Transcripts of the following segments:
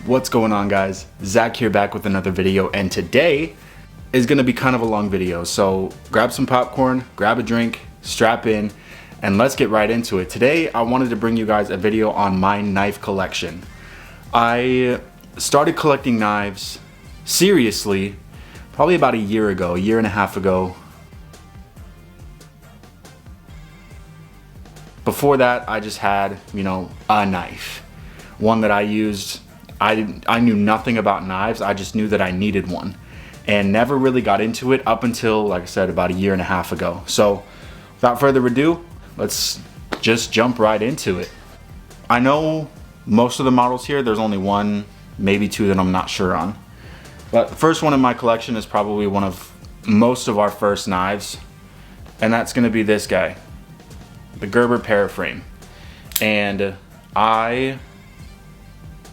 What's going on, guys? Zach here, back with another video, and today is gonna be kind of a long video, so grab some popcorn, grab a drink, strap in, and let's get right into it. Today I wanted to bring you guys a video on my knife collection. I started collecting knives seriously probably about a year and a half ago. Before that, I just had, a knife, one that I used. I knew nothing about knives. I just knew that I needed one and never really got into it up until, like I said, about a year and a half ago. So without further ado, let's just jump right into it. I know most of the models here. There's only one, maybe two that I'm not sure on. But the first one in my collection is probably one of most of our first knives, and that's gonna be this guy, the Gerber Paraph Frame. And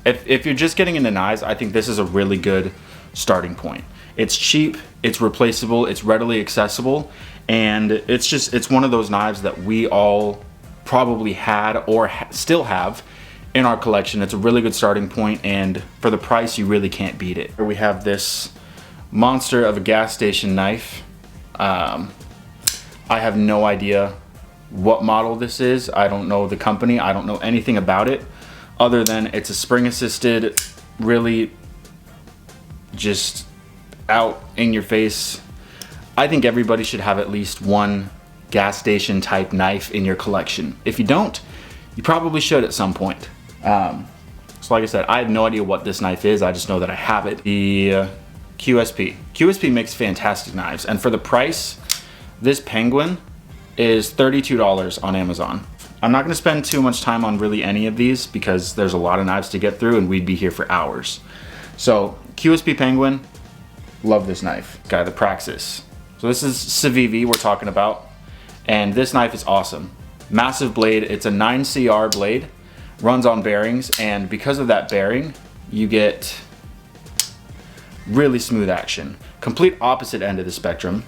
if you're just getting into knives, I think this is a really good starting point. It's cheap, it's replaceable, it's readily accessible, and it's one of those knives that we all probably had or still have in our collection. It's a really good starting point, and for the price, you really can't beat it. Here we have this monster of a gas station knife. I have no idea what model this is. I don't know the company. I don't know anything about it other than it's a spring assisted, really just out in your face. I think everybody should have at least one gas station type knife in your collection. If you don't, you probably should at some point. So like I said, I have no idea what this knife is. I just know that I have it. The QSP. QSP makes fantastic knives, and for the price, this Penguin is $32 on Amazon. I'm not gonna spend too much time on really any of these because there's a lot of knives to get through and we'd be here for hours. So QSP Penguin, love this knife. Guy, the Praxis. So this is Civivi we're talking about, and this knife is awesome. Massive blade, it's a 9CR blade, runs on bearings, and because of that bearing, you get really smooth action. Complete opposite end of the spectrum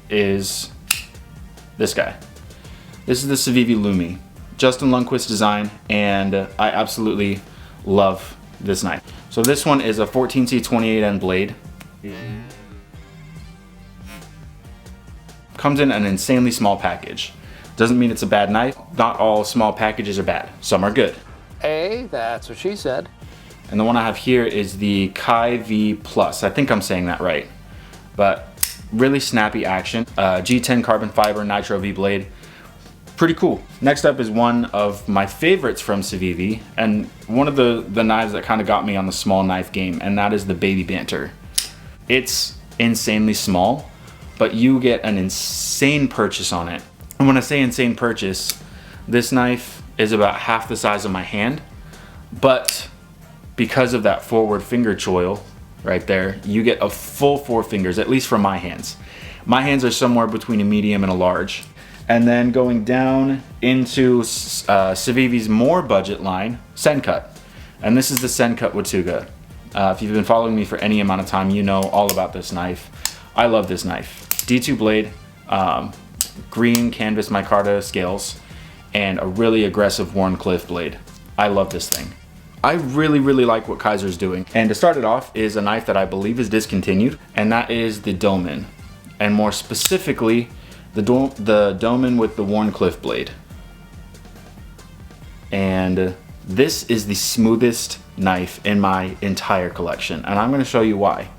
is this guy. This is the Civivi Lumi, Justin Lundquist design, and I absolutely love this knife. So this one is a 14C 28N blade. Comes in an insanely small package. Doesn't mean it's a bad knife. Not all small packages are bad. Some are good. Hey, that's what she said. And the one I have here is the Kai V Plus. I think I'm saying that right. But really snappy action. G10 carbon fiber nitro V blade. Pretty cool. Next up is one of my favorites from Civivi, and one of the knives that kind of got me on the small knife game, and that is the Baby Banter. It's insanely small, but you get an insane purchase on it. And when I say insane purchase, this knife is about half the size of my hand, but because of that forward finger choil right there, you get a full 4 fingers, at least for my hands. My hands are somewhere between a medium and a large. And then going down into Civivi's more budget line, Sencut. And this is the Sencut Watuga. If you've been following me for any amount of time, you know all about this knife. I love this knife. D2 blade, green canvas micarta scales, and a really aggressive Warncliffe blade. I love this thing. I really like what Kaiser's doing. And to start it off is a knife that I believe is discontinued, and that is the Doman. And more specifically, the Doman with the Warncliffe blade. And this is the smoothest knife in my entire collection, and I'm going to show you why.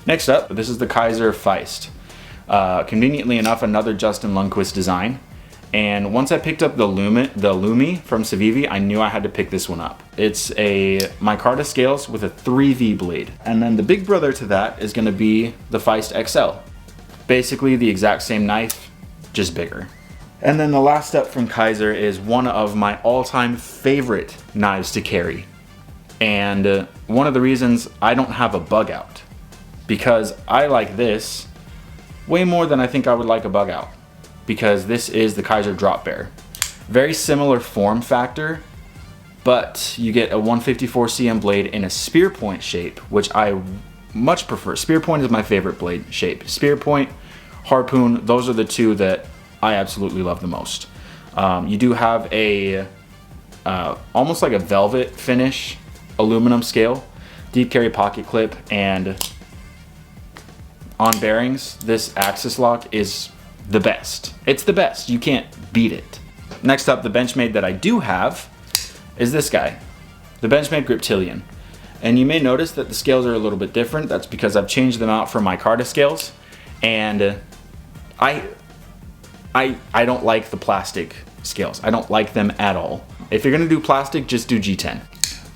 Next up, this is the Kaiser Feist. Conveniently enough, another Justin Lundquist design. And once I picked up the Lumi from Civivi, I knew I had to pick this one up. It's a micarta scales with a 3V blade. And then the big brother to that is gonna be the Feist XL. Basically the exact same knife, just bigger. And then the last up from Kaiser is one of my all-time favorite knives to carry. And one of the reasons I don't have a bug out, because I like this way more than I think I would like a bug out. Because this is the Kaiser Drop Bear. Very similar form factor, but you get a 154 cm blade in a spear point shape, which I much prefer. Spear point is my favorite blade shape. Spear point, harpoon, those are the two that I absolutely love the most. You do have a almost like a velvet finish aluminum scale, deep carry pocket clip, and on bearings, this axis lock is the best. It's the best. You can't beat it. Next up, the Benchmade that I do have is this guy, the Benchmade Griptilian. And you may notice that the scales are a little bit different. That's because I've changed them out for my Micarta scales, and I don't like the plastic scales. I don't like them at all. If you're gonna do plastic, just do G10.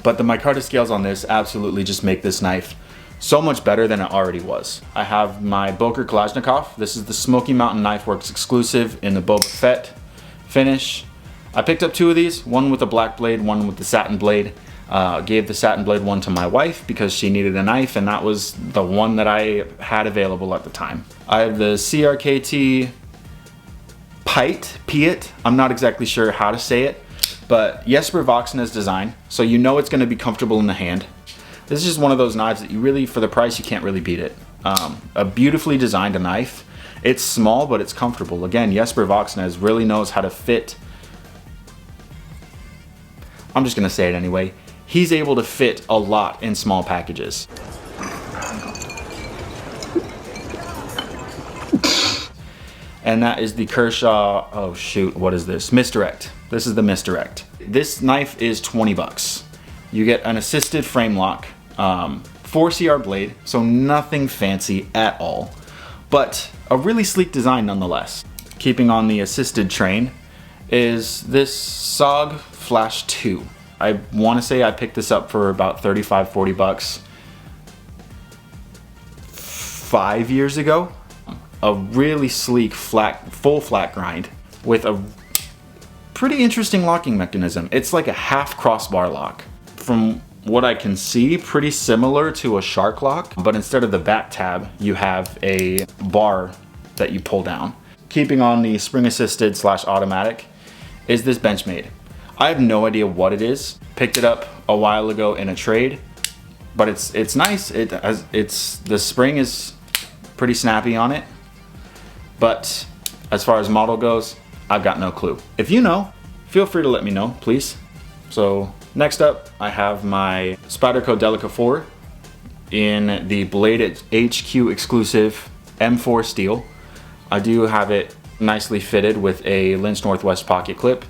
But the Micarta scales on this absolutely just make this knife so much better than it already was. I have my Boker Kalashnikov. This is the Smoky Mountain Knife Works exclusive in the Boba Fett finish. I picked up two of these, one with a black blade, one with the satin blade. Gave the satin blade one to my wife because she needed a knife, and that was the one that I had available at the time. I have the CRKT Piet. I'm not exactly sure how to say it, but Jesper Voxna's design, so you know it's going to be comfortable in the hand. This is just one of those knives that you really, for the price, you can't really beat it. A beautifully designed knife. It's small, but it's comfortable. Again, Jesper Voxna really knows how to fit. I'm just going to say it anyway. He's able to fit a lot in small packages. And that is the Kershaw, oh shoot, what is this? Misdirect. This is the Misdirect. This knife is 20 bucks. You get an assisted frame lock, 4CR blade, so nothing fancy at all, but a really sleek design nonetheless. Keeping on the assisted train is this SOG Flash 2. I want to say I picked this up for about 35, 40 bucks 5 years ago. A really sleek, full flat grind with a pretty interesting locking mechanism. It's like a half crossbar lock. From what I can see, pretty similar to a shark lock, but instead of the back tab, you have a bar that you pull down. Keeping on the spring assisted / automatic is this Benchmade. I have no idea what it is. Picked it up a while ago in a trade, but it's nice. The spring is pretty snappy on it, but as far as model goes, I've got no clue. If you know, feel free to let me know, please. So next up, I have my Spyderco Delica 4 in the Blade HQ exclusive M4 steel. I do have it nicely fitted with a Lynch Northwest pocket clip.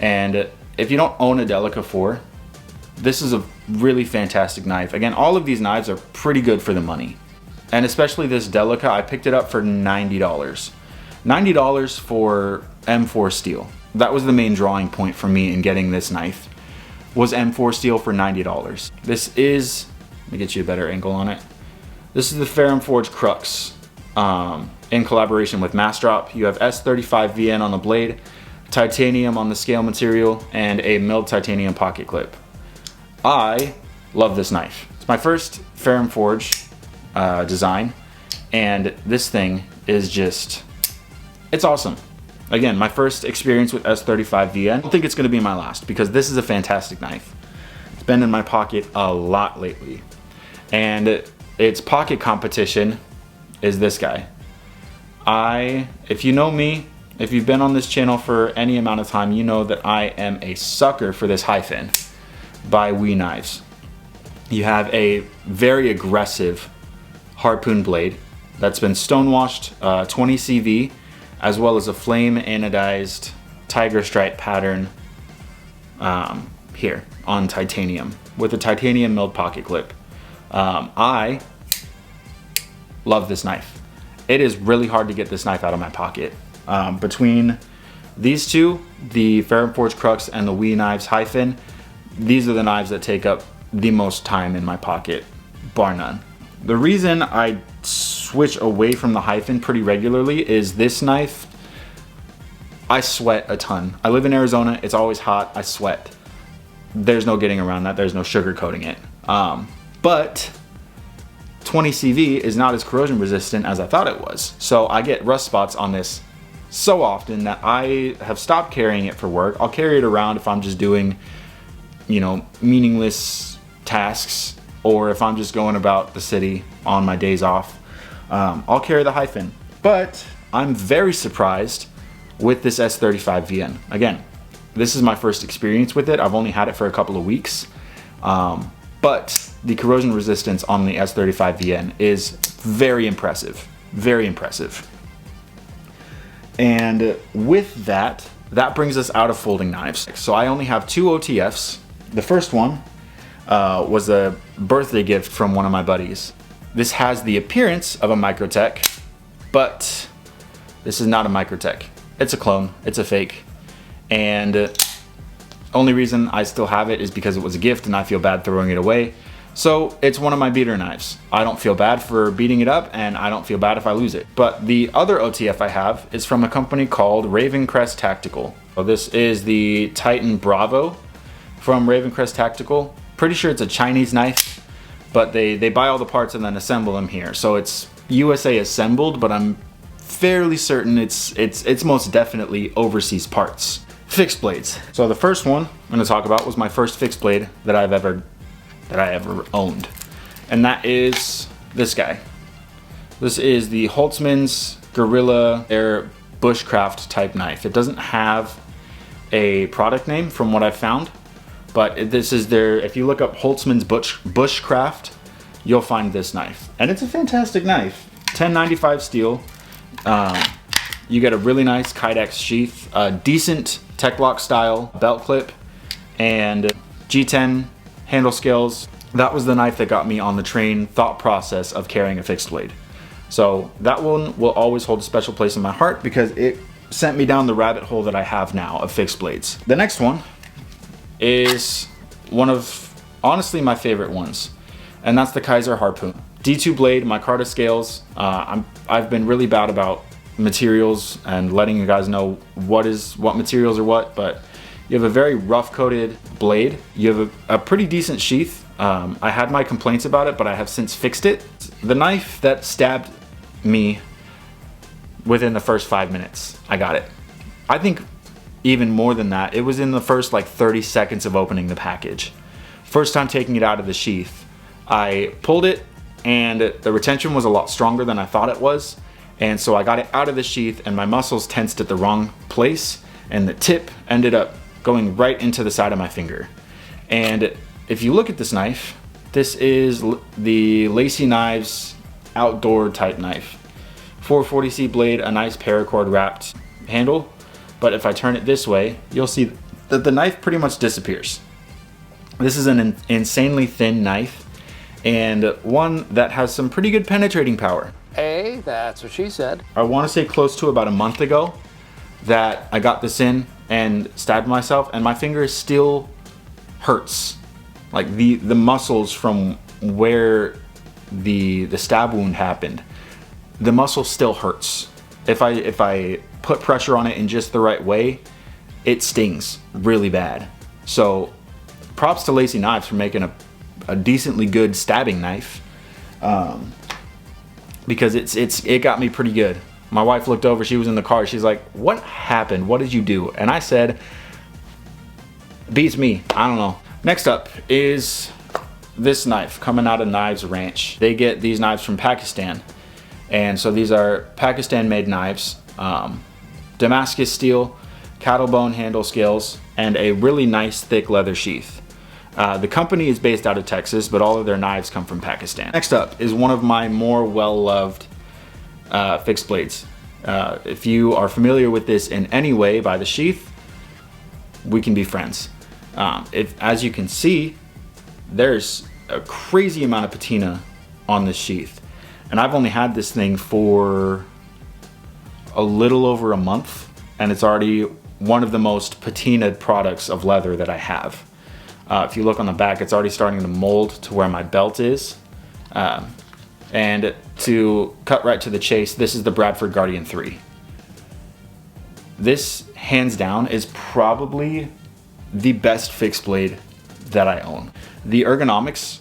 And if you don't own a Delica 4, this is a really fantastic knife. Again, all of these knives are pretty good for the money. And especially this Delica, I picked it up for $90. $90 for M4 steel. That was the main drawing point for me in getting this knife, was M4 steel for $90. This is, let me get you a better angle on it. This is the Ferrum Forge Crux in collaboration with Mastrop. You have S35VN on the blade, titanium on the scale material, and a milled titanium pocket clip. I love this knife. It's my first Ferrum Forge design, and this thing is just, it's awesome. Again, my first experience with S35VN. I don't think it's gonna be my last because this is a fantastic knife. It's been in my pocket a lot lately. And its pocket competition is this guy. If you know me, if you've been on this channel for any amount of time, you know that I am a sucker for this Hyphen by Whi Knives. You have a very aggressive harpoon blade that's been stonewashed 20 CV, as well as a flame anodized tiger stripe pattern here on titanium with a titanium milled pocket clip. I love this knife. It is really hard to get this knife out of my pocket. Between these two, the Ferrum Forge Crux and the Whi Knives Hyphen, these are the knives that take up the most time in my pocket, bar none. The reason I switch away from the Hyphen pretty regularly is this knife, I sweat a ton. I live in Arizona, it's always hot, I sweat. There's no getting around that, there's no sugarcoating it. But 20 CV is not as corrosion resistant as I thought it was. So I get rust spots on this so often that I have stopped carrying it for work. I'll carry it around if I'm just doing, you know, meaningless tasks, or if I'm just going about the city on my days off. I'll carry the Hyphen. But I'm very surprised with this S35VN. Again, this is my first experience with it. I've only had it for a couple of weeks. But the corrosion resistance on the S35VN is very impressive. Very impressive. And with that, that brings us out of folding knives. So I only have 2 OTFs. The first one was a birthday gift from one of my buddies. This has the appearance of a Microtech, but this is not a Microtech. It's a clone, it's a fake. And only reason I still have it is because it was a gift and I feel bad throwing it away. So it's one of my beater knives. I don't feel bad for beating it up, and I don't feel bad if I lose it. But the other OTF I have is from a company called Ravencrest Tactical. So this is the Titan Bravo from Ravencrest Tactical. Pretty sure it's a Chinese knife, but they buy all the parts and then assemble them here. So it's USA assembled, but I'm fairly certain it's most definitely overseas parts. Fixed blades. So the first one I'm going to talk about was my first fixed blade that I ever owned, and that is this guy. This is the Holtzman's Gorilla Air Bushcraft type knife. It doesn't have a product name from what I found, but this is their, if you look up Holtzman's Bushcraft, you'll find this knife, and it's a fantastic knife. 1095 steel. You get a really nice Kydex sheath, a decent Tech Block style belt clip, and G10 handle scales. That was the knife that got me on the train thought process of carrying a fixed blade. So that one will always hold a special place in my heart because it sent me down the rabbit hole that I have now of fixed blades. The next one is one of honestly my favorite ones, and that's the Kaiser Harpoon. D2 blade, micarta scales. I've been really bad about materials and letting you guys know what materials are what, but you have a very rough coated blade. You have a pretty decent sheath. I had my complaints about it, but I have since fixed it. The knife that stabbed me within the first 5 minutes, I got it. I think even more than that, it was in the first like 30 seconds of opening the package. First time taking it out of the sheath, I pulled it and the retention was a lot stronger than I thought it was. And so I got it out of the sheath and my muscles tensed at the wrong place, and the tip ended up going right into the side of my finger. And if you look at this knife, this is the Lac Knives outdoor type knife. 440C blade, a nice paracord wrapped handle. But if I turn it this way, you'll see that the knife pretty much disappears. This is an insanely thin knife, and one that has some pretty good penetrating power. Hey, that's what she said. I want to say close to about a month ago that I got this in and stabbed myself, and my finger still hurts. Like the muscles from where the stab wound happened, the muscle still hurts. If I put pressure on it in just the right way, it stings really bad. So props to Lac Knives for making a decently good stabbing knife, because it got me pretty good. My wife looked over, she was in the car, she's like, "What happened? What did you do?" And I said, "Beats me, I don't know." Next up is this knife coming out of Knives Ranch. They get these knives from Pakistan, and so these are Pakistan made knives. Damascus steel, cattle bone handle scales, and a really nice thick leather sheath. The company is based out of Texas, but all of their knives come from Pakistan. Next up is one of my more well-loved fixed blades. If you are familiar with this in any way by the sheath, we can be friends. As you can see, there's a crazy amount of patina on this sheath, and I've only had this thing for a little over a month, and it's already one of the most patinaed products of leather that I have. If you look on the back, it's already starting to mold to where my belt is. And to cut right to the chase, this is the Bradford Guardian 3. This, hands down, is probably the best fixed blade that I own. The ergonomics,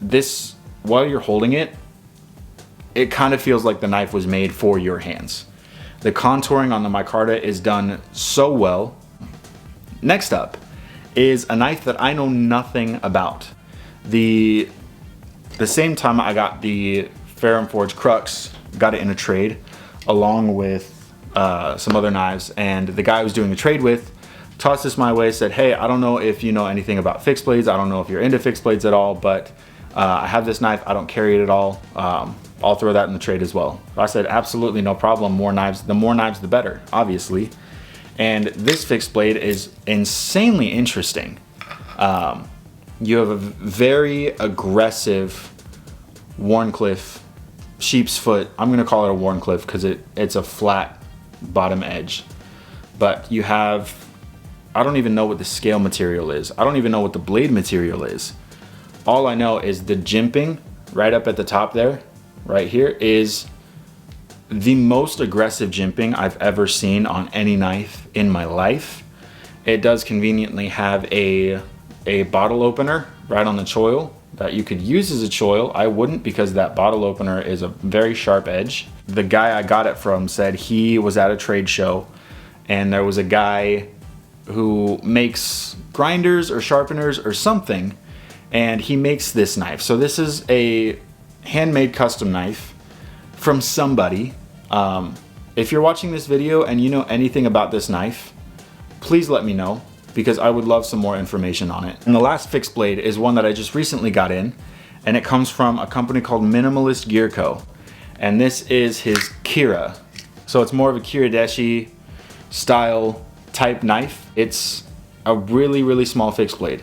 this, while you're holding it, it kind of feels like the knife was made for your hands. The contouring on the micarta is done so well. Next up is a knife that I know nothing about. The same time I got the Ferrum Forge Crux, got it in a trade along with some other knives, and the guy I was doing the trade with tossed this my way, said, hey, I don't know if you know anything about fixed blades. I don't know if you're into fixed blades at all, but I have this knife. I don't carry it at all. I'll throw that in the trade as well. I said, absolutely no problem. More knives, the more knives, the better, obviously. And this fixed blade is insanely interesting. You have a very aggressive Wharncliffe sheep's foot. I'm gonna call it a Wharncliffe because it's a flat bottom edge. But you have, I don't even know what the scale material is. I don't even know what the blade material is. All I know is the jimping right up at the top there, right here, is the most aggressive jimping I've ever seen on any knife in my life. It does conveniently have a bottle opener right on the choil that you could use as a choil. I wouldn't, because that bottle opener is a very sharp edge. The guy I got it from said he was at a trade show and there was a guy who makes grinders or sharpeners or something, and he makes this knife. So this is a handmade custom knife from somebody. If you're watching this video and you know anything about this knife, please let me know, because I would love some more information on it. And the last fixed blade is one that I just recently got in, and it comes from a company called Minimalist Gear Co. And this is his Kira. So it's more of a Kiradeshi style type knife. It's a really, really small fixed blade.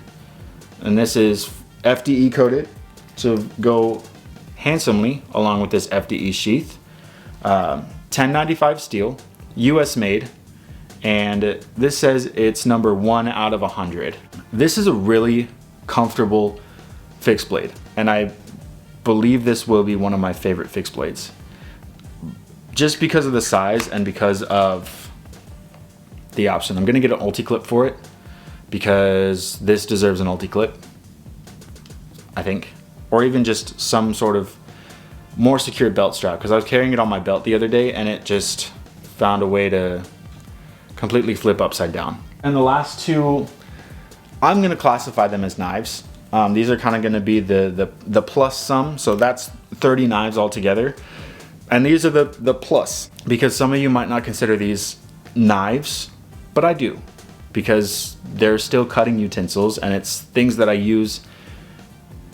And this is FDE coated to go handsomely along with this FDE sheath. 1095 steel, US made, and this says it's number 1 out of 100. This is a really comfortable fixed blade, and I believe this will be one of my favorite fixed blades. Just because of the size and because of the option. I'm gonna get an ulti-clip for it because this deserves an ulti-clip, I think. Or even just some sort of more secure belt strap, because I was carrying it on my belt the other day and it just found a way to completely flip upside down. And the last two, I'm gonna classify them as knives. These are kind of gonna be the plus sum, so that's 30 knives altogether. And these are the plus, because some of you might not consider these knives, but I do, because they're still cutting utensils and it's things that I use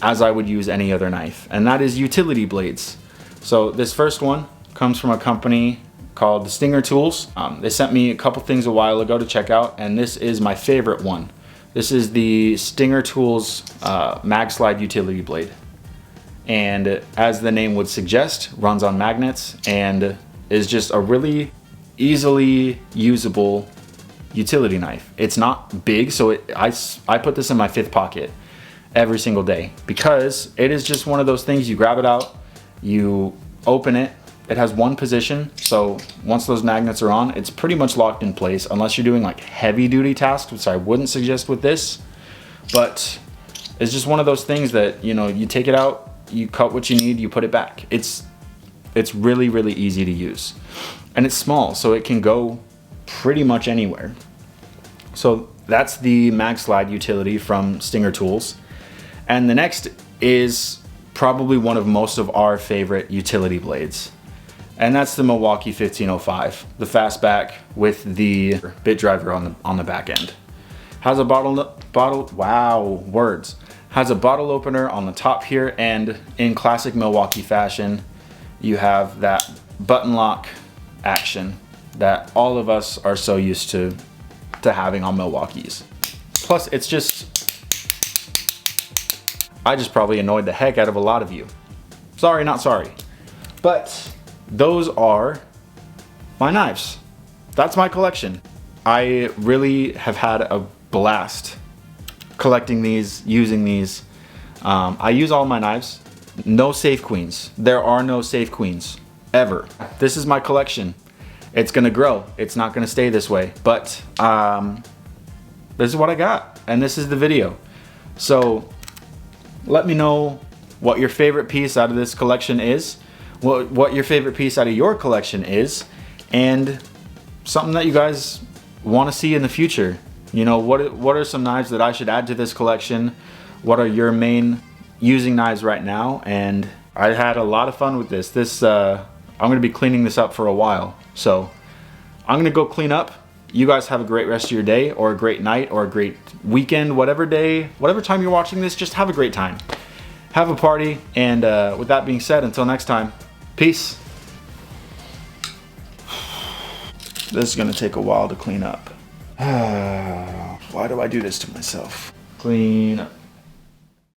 as I would use any other knife, and that is utility blades. So this first one comes from a company called the Stinger Tools. They sent me a couple things a while ago to check out, and this is my favorite one. This is the Stinger Tools Mag Slide utility blade. And as the name would suggest, runs on magnets and is just a really easily usable utility knife. It's not big, so I put this in my 5th pocket every single day, because it is just one of those things. You grab it out, you open it, it has one position, so once those magnets are on, it's pretty much locked in place, unless you're doing like heavy duty tasks, which I wouldn't suggest with this. But it's just one of those things that, you know, you take it out, you cut what you need, you put it back. It's really, really easy to use, and it's small, so it can go pretty much anywhere. So that's the Mag Slide utility from Stinger Tools. And the next is probably one of most of our favorite utility blades, and that's the Milwaukee 1505, the Fastback with the bit driver on the back end. Has a has a bottle opener on the top here, and in classic Milwaukee fashion, you have that button lock action that all of us are so used to having on Milwaukees. Plus, it's just, I just probably annoyed the heck out of a lot of you. Sorry, not sorry. But those are my knives. That's my collection. I really have had a blast collecting these, using these. I use all my knives. No safe queens. There are no safe queens, ever. This is my collection. It's gonna grow. It's not gonna stay this way, but this is what I got, and this is the video. So let me know what your favorite piece out of this collection is, what your favorite piece out of your collection is, and something that you guys want to see in the future. You know, what are some knives that I should add to this collection? What are your main using knives right now? And I had a lot of fun with this. I'm gonna be cleaning this up for a while, so I'm gonna go clean up You guys have a great rest of your day, or a great night, or a great weekend, whatever day, whatever time you're watching this, just have a great time. Have a party, and with that being said, until next time, peace. This is gonna take a while to clean up. Why do I do this to myself? Clean up.